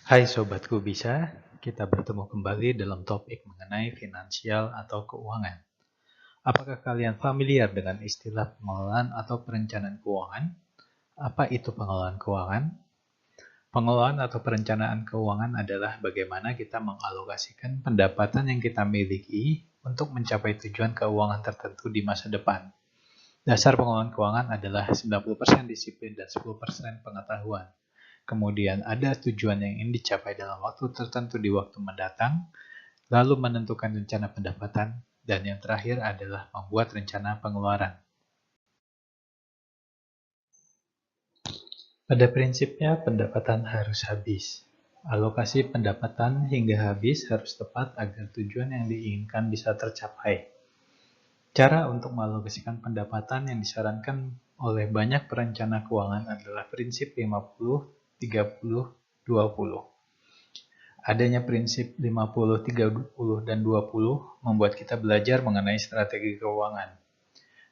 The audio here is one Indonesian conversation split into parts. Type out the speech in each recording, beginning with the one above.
Hai Sobatku Bisa, kita bertemu kembali dalam topik mengenai finansial atau keuangan. Apakah kalian familiar dengan istilah pengelolaan atau perencanaan keuangan? Apa itu pengelolaan keuangan? Pengelolaan atau perencanaan keuangan adalah bagaimana kita mengalokasikan pendapatan yang kita miliki untuk mencapai tujuan keuangan tertentu di masa depan. Dasar pengelolaan keuangan adalah 90% disiplin dan 10% pengetahuan. Kemudian ada tujuan yang ingin dicapai dalam waktu tertentu di waktu mendatang, lalu menentukan rencana pendapatan, dan yang terakhir adalah membuat rencana pengeluaran. Pada prinsipnya, pendapatan harus habis. Alokasi pendapatan hingga habis harus tepat agar tujuan yang diinginkan bisa tercapai. Cara untuk mengalokasikan pendapatan yang disarankan oleh banyak perencana keuangan adalah prinsip 50, 30, 20. Adanya prinsip 50, 30, dan 20 membuat kita belajar mengenai strategi keuangan.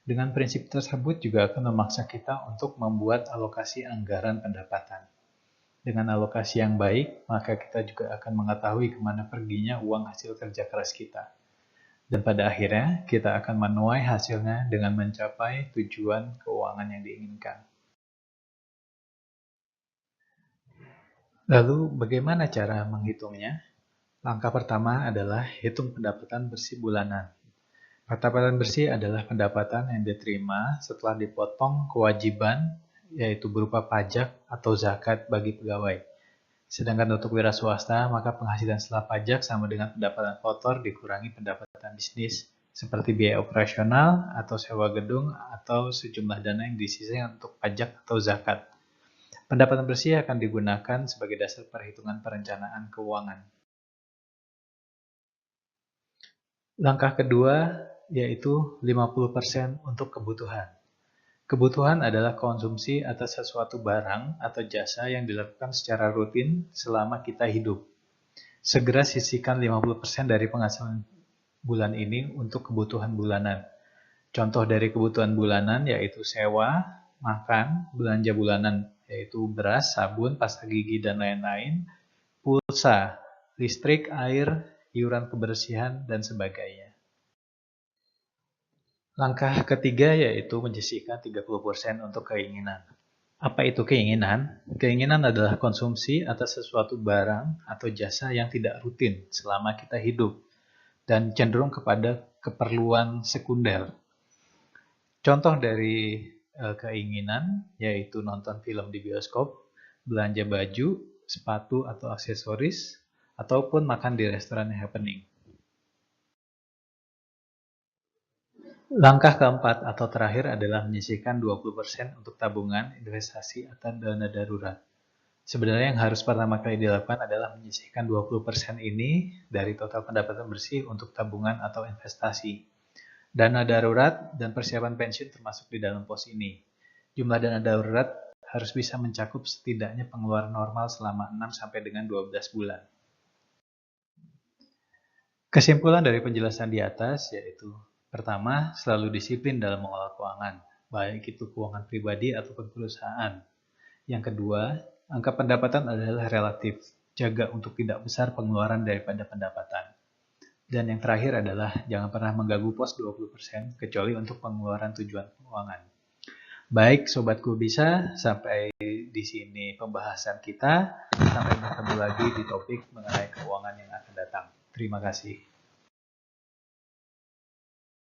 Dengan prinsip tersebut juga akan memaksa kita untuk membuat alokasi anggaran pendapatan. Dengan alokasi yang baik, maka kita juga akan mengetahui kemana perginya uang hasil kerja keras kita. Dan pada akhirnya, kita akan menuai hasilnya dengan mencapai tujuan keuangan yang diinginkan. Lalu, bagaimana cara menghitungnya? Langkah pertama adalah hitung pendapatan bersih bulanan. Pendapatan bersih adalah pendapatan yang diterima setelah dipotong kewajiban, yaitu berupa pajak atau zakat bagi pegawai. Sedangkan untuk wira swasta, maka penghasilan setelah pajak sama dengan pendapatan kotor dikurangi pendapatan bisnis, seperti biaya operasional atau sewa gedung atau sejumlah dana yang disisihkan untuk pajak atau zakat. Pendapatan bersih akan digunakan sebagai dasar perhitungan perencanaan keuangan. Langkah kedua yaitu 50% untuk kebutuhan. Kebutuhan adalah konsumsi atas sesuatu barang atau jasa yang dilakukan secara rutin selama kita hidup. Segera sisihkan 50% dari penghasilan bulan ini untuk kebutuhan bulanan. Contoh dari kebutuhan bulanan yaitu sewa, makan, belanja bulanan yaitu beras, sabun, pasta gigi, dan lain-lain, pulsa, listrik, air, iuran kebersihan, dan sebagainya. Langkah ketiga yaitu menyisihkan 30% untuk keinginan. Apa itu keinginan? Keinginan adalah konsumsi atas sesuatu barang atau jasa yang tidak rutin selama kita hidup dan cenderung kepada keperluan sekunder. Contoh dari keinginan yaitu nonton film di bioskop, belanja baju, sepatu atau aksesoris, ataupun makan di restoran yang happening. Langkah keempat atau terakhir adalah menyisihkan 20% untuk tabungan, investasi, atau dana darurat. Sebenarnya yang harus pertama kali dilakukan adalah menyisihkan 20% ini dari total pendapatan bersih untuk tabungan atau investasi. Dana darurat dan persiapan pensiun termasuk di dalam pos ini. Jumlah dana darurat harus bisa mencakup setidaknya pengeluaran normal selama 6 sampai dengan 12 bulan. Kesimpulan dari penjelasan di atas yaitu pertama, selalu disiplin dalam mengelola keuangan, baik itu keuangan pribadi ataupun perusahaan. Yang kedua, angka pendapatan adalah relatif, jaga untuk tidak besar pengeluaran daripada pendapatan. Dan yang terakhir adalah jangan pernah mengganggu pos 20% kecuali untuk pengeluaran tujuan keuangan. Baik, Sobatku Bisa, sampai di sini pembahasan kita. Sampai bertemu lagi di topik mengenai keuangan yang akan datang. Terima kasih.